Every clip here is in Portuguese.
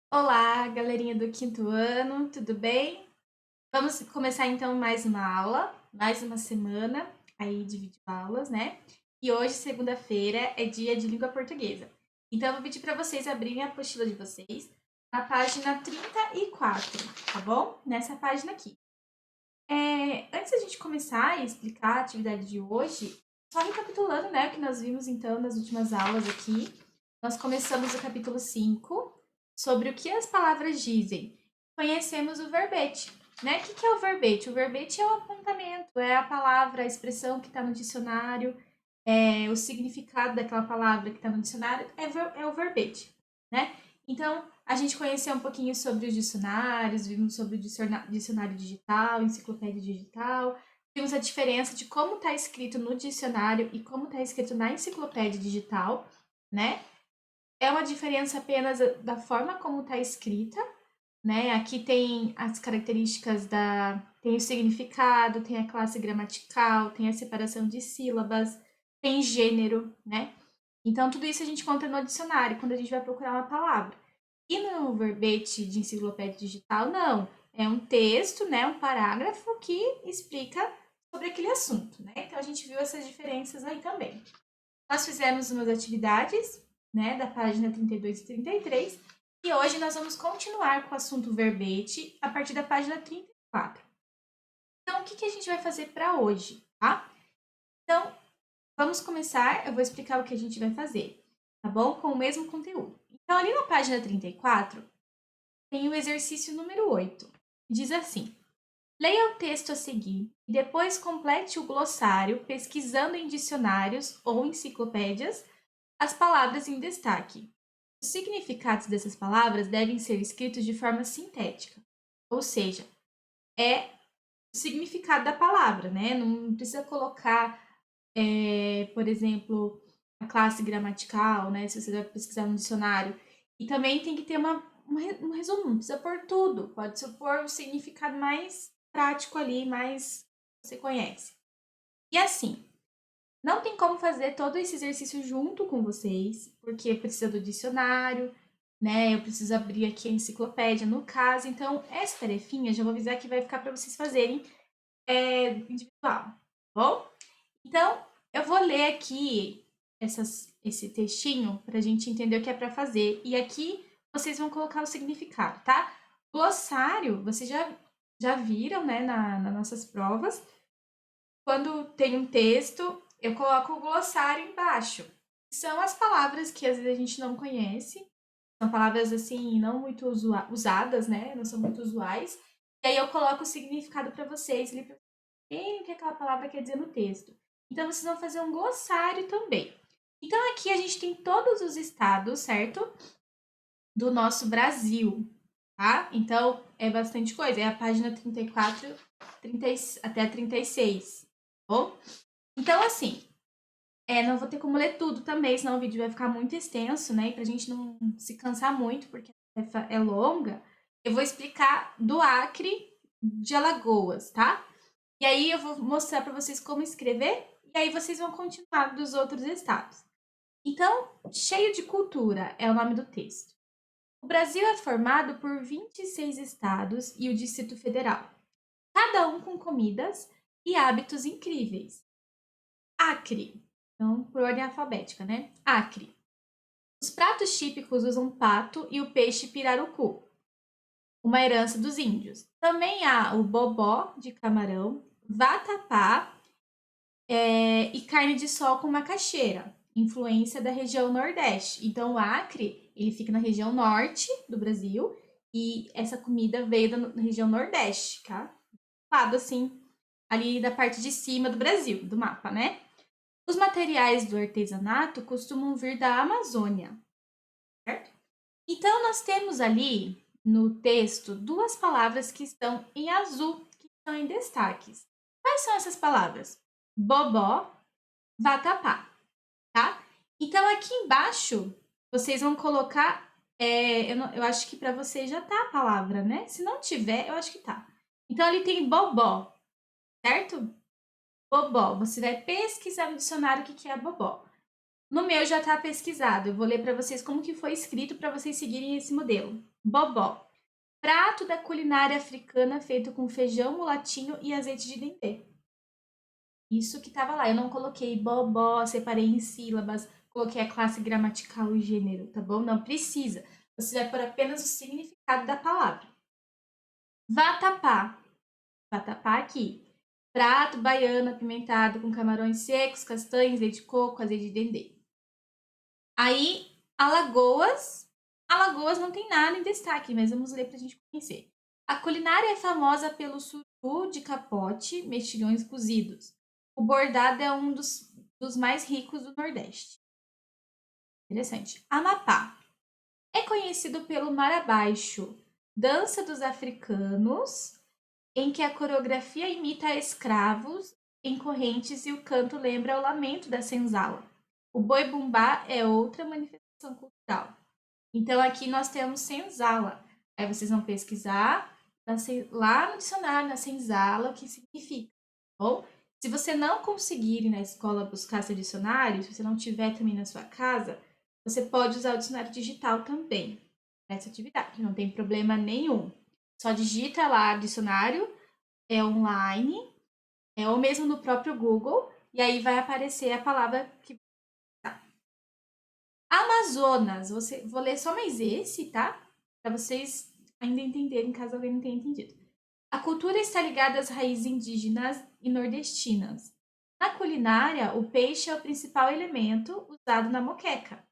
Olá, galerinha do quinto ano, tudo bem? Vamos começar então mais uma aula, mais uma semana aí de videoaulas, né? E hoje, segunda-feira, é dia de língua portuguesa. Então, eu vou pedir para vocês abrirem a apostila de vocês na página 34, tá bom? Nessa página aqui. Antes da gente começar e explicar a atividade de hoje, só recapitulando, né, o que nós vimos então nas últimas aulas aqui. Nós começamos o capítulo 5 sobre o que as palavras dizem. Conhecemos o verbete, né? O que é o verbete? O verbete é o apontamento, é a palavra, a expressão que está no dicionário, o significado daquela palavra que está no dicionário é o verbete, né? Então, a gente conheceu um pouquinho sobre os dicionários, vimos sobre o dicionário digital, enciclopédia digital, vimos a diferença de como está escrito no dicionário e como está escrito na enciclopédia digital, né? É uma diferença apenas da forma como está escrita, né? Aqui tem as características tem o significado, tem a classe gramatical, tem a separação de sílabas, tem gênero, né? Então, tudo isso a gente encontra no dicionário, quando a gente vai procurar uma palavra. E no verbete de enciclopédia digital, não. É um texto, né, um parágrafo que explica sobre aquele assunto, né? Então, a gente viu essas diferenças aí também. Nós fizemos umas atividades, né, da página 32 e 33, e hoje nós vamos continuar com o assunto verbete a partir da página 34. Então, o que a gente vai fazer para hoje, tá? Então, vamos começar, eu vou explicar o que a gente vai fazer, tá bom? Com o mesmo conteúdo. Então, ali na página 34, tem o exercício número 8. Diz assim: leia o texto a seguir e depois complete o glossário pesquisando em dicionários ou enciclopédias as palavras em destaque. Os significados dessas palavras devem ser escritos de forma sintética, ou seja, é o significado da palavra, né? Não precisa colocar, por exemplo, a classe gramatical, né? Se você vai pesquisar no dicionário. E também tem que ter um resumo, não precisa pôr tudo, pode supor o significado mais prático ali, mais você conhece. E assim, não tem como fazer todo esse exercício junto com vocês, porque precisa do dicionário, né? Eu preciso abrir aqui a enciclopédia, no caso. Então, essa tarefinha, já vou avisar que vai ficar para vocês fazerem individual, tá bom? Então, eu vou ler aqui esse textinho para a gente entender o que é para fazer. E aqui vocês vão colocar o significado, tá? Glossário, vocês já viram, né, nas nossas provas. Quando tem um texto, eu coloco o glossário embaixo. São as palavras que às vezes a gente não conhece. São palavras assim, não muito usadas, né? Não são muito usuais. E aí eu coloco o significado para vocês ali, para verem o que aquela palavra quer dizer no texto. Então vocês vão fazer um glossário também. Então aqui a gente tem todos os estados, certo? Do nosso Brasil, tá? Então é bastante coisa. É a página 34, 30, até a 36, tá bom? Então, assim, não vou ter como ler tudo também, senão o vídeo vai ficar muito extenso, né? E pra gente não se cansar muito, porque a tarefa é longa, eu vou explicar do Acre de Alagoas, tá? E aí eu vou mostrar para vocês como escrever, e aí vocês vão continuar dos outros estados. Então, cheio de cultura é o nome do texto. O Brasil é formado por 26 estados e o Distrito Federal, cada um com comidas e hábitos incríveis. Acre, então por ordem alfabética, né? Acre. Os pratos típicos usam pato e o peixe pirarucu, uma herança dos índios. Também há o bobó de camarão, vatapá e carne de sol com macaxeira, influência da região Nordeste. Então, o Acre, ele fica na região norte do Brasil e essa comida veio da região Nordeste, tá? Lado assim, ali da parte de cima do Brasil, do mapa, né? Os materiais do artesanato costumam vir da Amazônia, certo? Então, nós temos ali no texto duas palavras que estão em azul, que estão em destaques. Quais são essas palavras? Bobó, vatapá, tá? Então, aqui embaixo, vocês vão colocar. Eu acho que para vocês já tá a palavra, né? Se não tiver, eu acho que tá. Então, ali tem bobó, certo? Bobó. Você vai pesquisar no dicionário o que é bobó. No meu já está pesquisado. Eu vou ler para vocês como que foi escrito para vocês seguirem esse modelo. Bobó. Prato da culinária africana feito com feijão, mulatinho e azeite de dendê. Isso que estava lá. Eu não coloquei bobó, separei em sílabas, coloquei a classe gramatical e gênero, tá bom? Não precisa. Você vai pôr apenas o significado da palavra. Vatapá. Vatapá aqui. Prato baiano apimentado com camarões secos, castanhas, leite de coco, azeite de dendê. Aí, Alagoas. Alagoas não tem nada em destaque, mas vamos ler para a gente conhecer. A culinária é famosa pelo sururu de capote, mexilhões cozidos. O bordado é um dos mais ricos do Nordeste. Interessante. Amapá. É conhecido pelo mar abaixo, dança dos africanos, em que a coreografia imita escravos em correntes e o canto lembra o lamento da senzala. O boi bumbá é outra manifestação cultural. Então, aqui nós temos senzala. Aí vocês vão pesquisar lá no dicionário, na senzala, o que significa. Ou, se você não conseguir ir na escola buscar seu dicionário, se você não tiver também na sua casa, você pode usar o dicionário digital também nessa atividade, não tem problema nenhum. Só digita lá dicionário, é online, ou mesmo no próprio Google, e aí vai aparecer a palavra que tá. Amazonas, vou ler só mais esse, tá? Para vocês ainda entenderem, caso alguém não tenha entendido. A cultura está ligada às raízes indígenas e nordestinas. Na culinária, o peixe é o principal elemento usado na moqueca.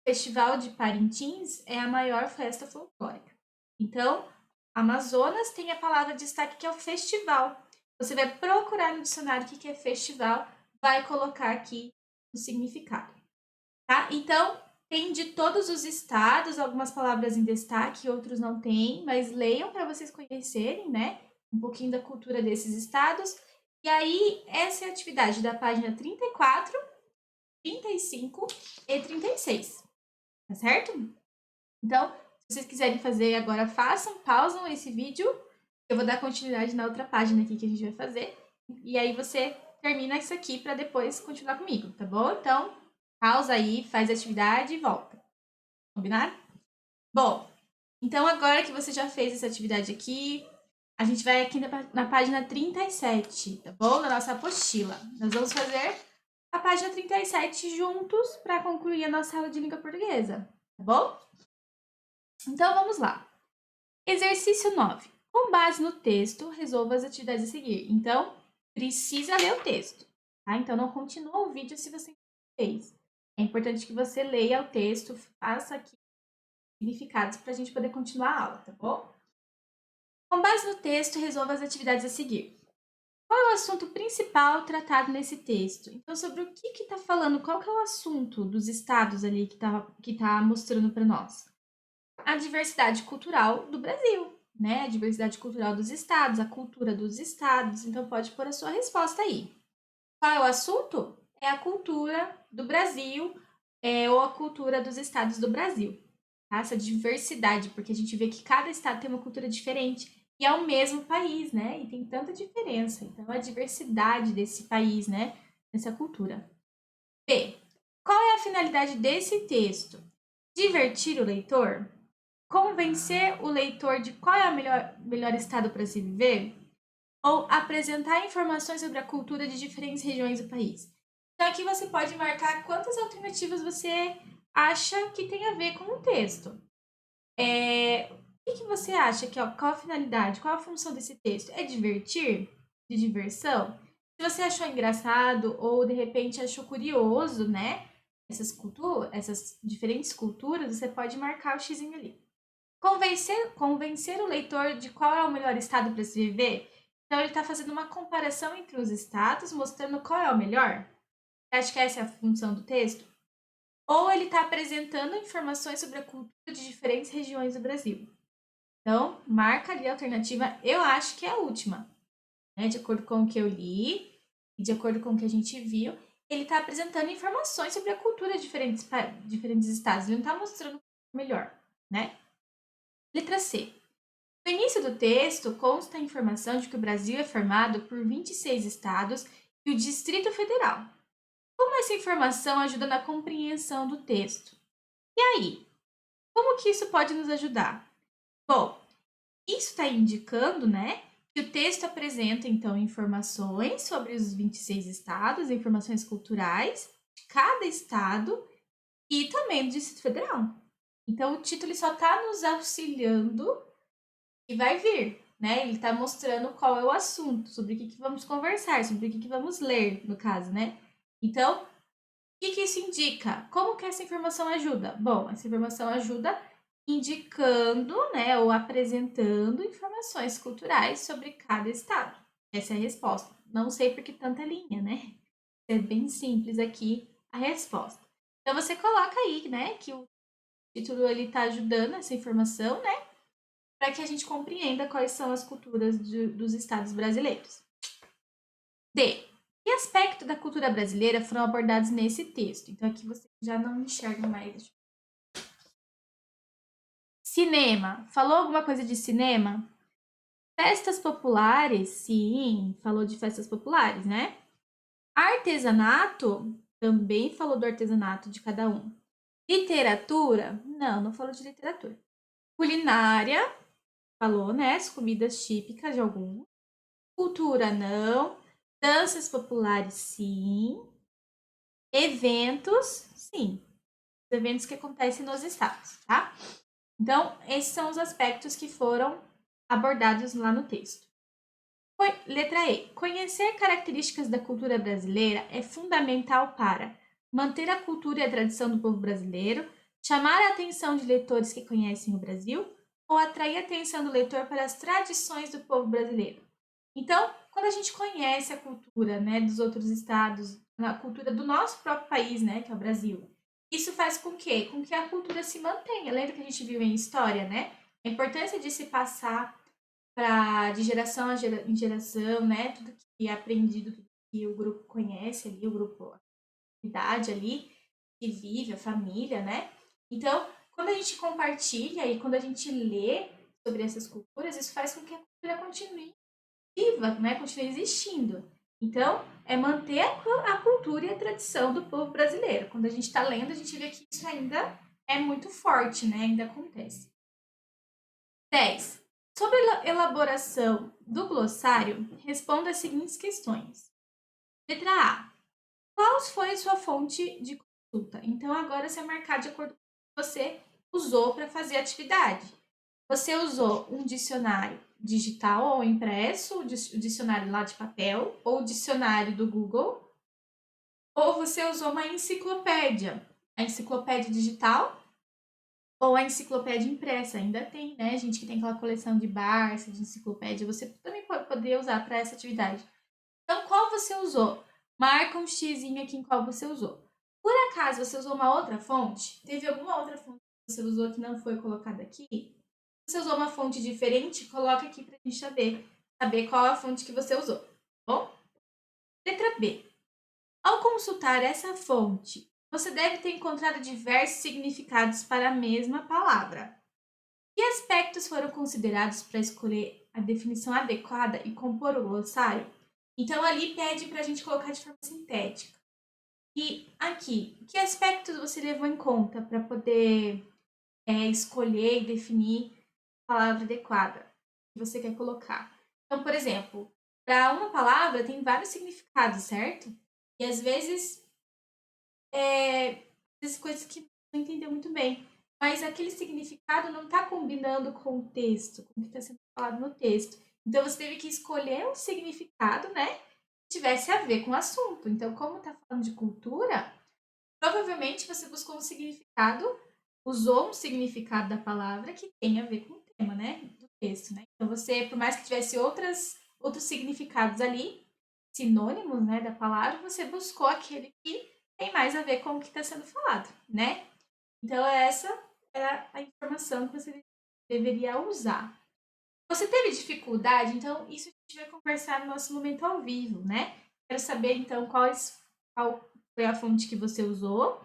O Festival de Parintins é a maior festa folclórica. Então, Amazonas tem a palavra de destaque que é o festival. Você vai procurar no dicionário o que é festival, vai colocar aqui o significado. Tá? Então, tem de todos os estados, algumas palavras em destaque, outros não tem, mas leiam para vocês conhecerem, né? Um pouquinho da cultura desses estados. E aí, essa é a atividade da página 34, 35 e 36. Tá certo? Então, se vocês quiserem fazer agora, façam, pausam esse vídeo. Eu vou dar continuidade na outra página aqui que a gente vai fazer. E aí você termina isso aqui para depois continuar comigo, tá bom? Então, pausa aí, faz a atividade e volta. Combinado? Bom, então agora que você já fez essa atividade aqui, a gente vai aqui na página 37, tá bom? Na nossa apostila. Nós vamos fazer a página 37 juntos para concluir a nossa aula de língua portuguesa, tá bom? Então vamos lá. Exercício 9. Com base no texto, resolva as atividades a seguir. Então, precisa ler o texto, tá? Então não continua o vídeo se você não fez. É importante que você leia o texto, faça aqui significados para a gente poder continuar a aula, tá bom? Com base no texto, resolva as atividades a seguir. Qual é o assunto principal tratado nesse texto? Então, sobre o que está falando? Qual que é o assunto dos estados ali que tá mostrando para nós? A diversidade cultural do Brasil, né? A diversidade cultural dos estados, a cultura dos estados. Então, pode pôr a sua resposta aí. Qual é o assunto? É a cultura do Brasil, ou a cultura dos estados do Brasil. Tá? Essa diversidade, porque a gente vê que cada estado tem uma cultura diferente. E é o mesmo país, né? E tem tanta diferença. Então, a diversidade desse país, né? Dessa cultura. B. Qual é a finalidade desse texto? Divertir o leitor? Convencer o leitor de qual é o melhor estado para se viver? Ou apresentar informações sobre a cultura de diferentes regiões do país? Então, aqui você pode marcar quantas alternativas você acha que tem a ver com o texto. O que você acha que qual a finalidade, qual a função desse texto? É divertir? De diversão? Se você achou engraçado ou de repente achou curioso, né? Essas diferentes culturas, você pode marcar o xizinho ali. Convencer o leitor de qual é o melhor estado para se viver? Então, ele está fazendo uma comparação entre os estados, mostrando qual é o melhor. Você acha que essa é a função do texto? Ou ele está apresentando informações sobre a cultura de diferentes regiões do Brasil? Então, marca ali a alternativa. Eu acho que é a última. Né? De acordo com o que eu li e de acordo com o que a gente viu, ele está apresentando informações sobre a cultura de diferentes estados. Ele não está mostrando o melhor, né? Letra C. No início do texto, consta a informação de que o Brasil é formado por 26 estados e o Distrito Federal. Como essa informação ajuda na compreensão do texto? E aí, como que isso pode nos ajudar? Bom, isso está indicando, né, que o texto apresenta, então, informações sobre os 26 estados, informações culturais de cada estado e também do Distrito Federal. Então, o título só está nos auxiliando e vai vir, né? Ele está mostrando qual é o assunto, sobre o que vamos conversar, sobre o que vamos ler, no caso, né? Então, o que isso indica? Como que essa informação ajuda? Bom, essa informação ajuda indicando, né, ou apresentando informações culturais sobre cada estado. Essa é a resposta. Não sei por que tanta linha, né? É bem simples aqui a resposta. Então você coloca aí, né, que o título ele está ajudando essa informação, né, para que a gente compreenda quais são as culturas dos estados brasileiros. D. Que aspecto da cultura brasileira foram abordados nesse texto? Então aqui você já não enxerga mais. Cinema. Falou alguma coisa de cinema? Festas populares, sim, falou de festas populares, né? Artesanato, também falou do artesanato de cada um. Literatura, não falou de literatura. Culinária, falou, né? As comidas típicas de algum. Cultura, não. Danças populares, sim. Eventos, sim. Os eventos que acontecem nos estados, tá? Então, esses são os aspectos que foram abordados lá no texto. Letra E. Conhecer características da cultura brasileira é fundamental para manter a cultura e a tradição do povo brasileiro, chamar a atenção de leitores que conhecem o Brasil ou atrair a atenção do leitor para as tradições do povo brasileiro. Então, quando a gente conhece a cultura, né, dos outros estados, a cultura do nosso próprio país, né, que é o Brasil, isso faz com que a cultura se mantenha. Lembra que a gente viu em história, né? A importância de se passar de geração em geração, né? Tudo que é aprendido, tudo que o grupo conhece ali, o grupo, a comunidade ali, que vive, a família, né? Então, quando a gente compartilha e quando a gente lê sobre essas culturas, isso faz com que a cultura continue viva, né? Continue existindo. Então, é manter a cultura e a tradição do povo brasileiro. Quando a gente está lendo, a gente vê que isso ainda é muito forte, né? Ainda acontece. 10. Sobre a elaboração do glossário, responda as seguintes questões. Letra A. Qual foi sua fonte de consulta? Então, agora você vai marcar de acordo com o que você usou para fazer a atividade. Você usou um dicionário digital ou impresso, o dicionário lá de papel, ou o dicionário do Google, ou você usou uma enciclopédia. A enciclopédia digital ou a enciclopédia impressa, ainda tem, né? Gente que tem aquela coleção de Barça, de enciclopédia, você também pode poder usar para essa atividade. Então, qual você usou? Marca um xizinho aqui em qual você usou. Por acaso você usou uma outra fonte? Teve alguma outra fonte que você usou que não foi colocada aqui? Se você usou uma fonte diferente, coloca aqui para a gente saber qual a fonte que você usou. Tá bom? Letra B. Ao consultar essa fonte, você deve ter encontrado diversos significados para a mesma palavra. Que aspectos foram considerados para escolher a definição adequada e compor o glossário? Então, ali pede para a gente colocar de forma sintética. E aqui, que aspectos você levou em conta para poder escolher e definir a palavra adequada que você quer colocar? Então, por exemplo, para uma palavra tem vários significados, certo? E às vezes, coisas que não entendeu muito bem. Mas aquele significado não está combinando com o texto, com o que está sendo falado no texto. Então, você teve que escolher um significado, né? Que tivesse a ver com o assunto. Então, como está falando de cultura, provavelmente você buscou um significado, usou um significado da palavra que tem a ver com o tema, né? Do texto, né? Então, você, por mais que tivesse outros significados ali, sinônimos, né, da palavra, você buscou aquele que tem mais a ver com o que está sendo falado, né? Então, essa é a informação que você deveria usar. Você teve dificuldade? Então, isso a gente vai conversar no nosso momento ao vivo, né? Quero saber, então, qual foi a fonte que você usou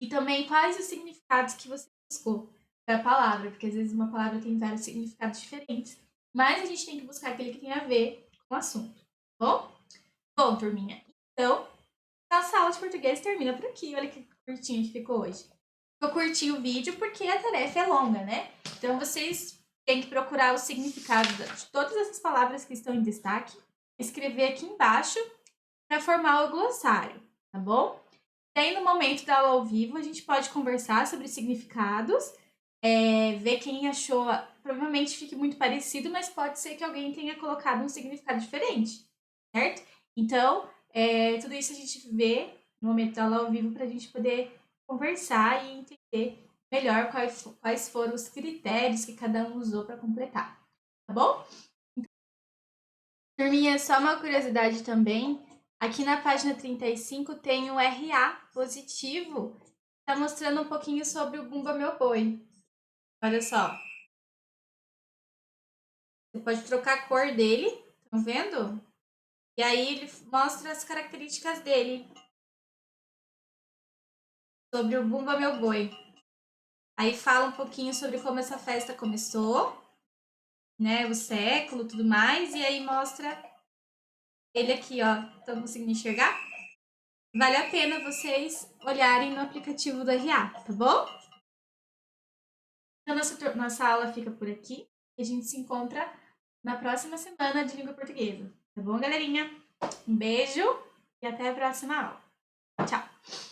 e também quais os significados que você buscou para a palavra, porque às vezes uma palavra tem vários significados diferentes, mas a gente tem que buscar aquele que tem a ver com o assunto, tá bom? Bom, turminha, então, nossa aula de português termina por aqui. Olha que curtinho que ficou hoje. Eu curti o vídeo porque a tarefa é longa, né? Então, vocês têm que procurar o significado de todas essas palavras que estão em destaque, escrever aqui embaixo para formar o glossário, tá bom? Daí, no momento da aula ao vivo, a gente pode conversar sobre significados, ver quem achou. Provavelmente fique muito parecido, mas pode ser que alguém tenha colocado um significado diferente, certo? Então, tudo isso a gente vê no momento da aula ao vivo para a gente poder conversar e entender melhor quais foram os critérios que cada um usou para completar, tá bom? Turminha, só uma curiosidade também. Aqui na página 35 tem o RA positivo. Tá mostrando um pouquinho sobre o Bumba Meu Boi. Olha só. Você pode trocar a cor dele, estão vendo? E aí ele mostra as características dele. Sobre o Bumba Meu Boi. Aí fala um pouquinho sobre como essa festa começou, né? O século, tudo mais. E aí mostra ele aqui, ó. Estão conseguindo enxergar? Vale a pena vocês olharem no aplicativo do RA, tá bom? Então, nossa aula fica por aqui e a gente se encontra na próxima semana de língua portuguesa. Tá bom, galerinha? Um beijo e até a próxima aula. Tchau!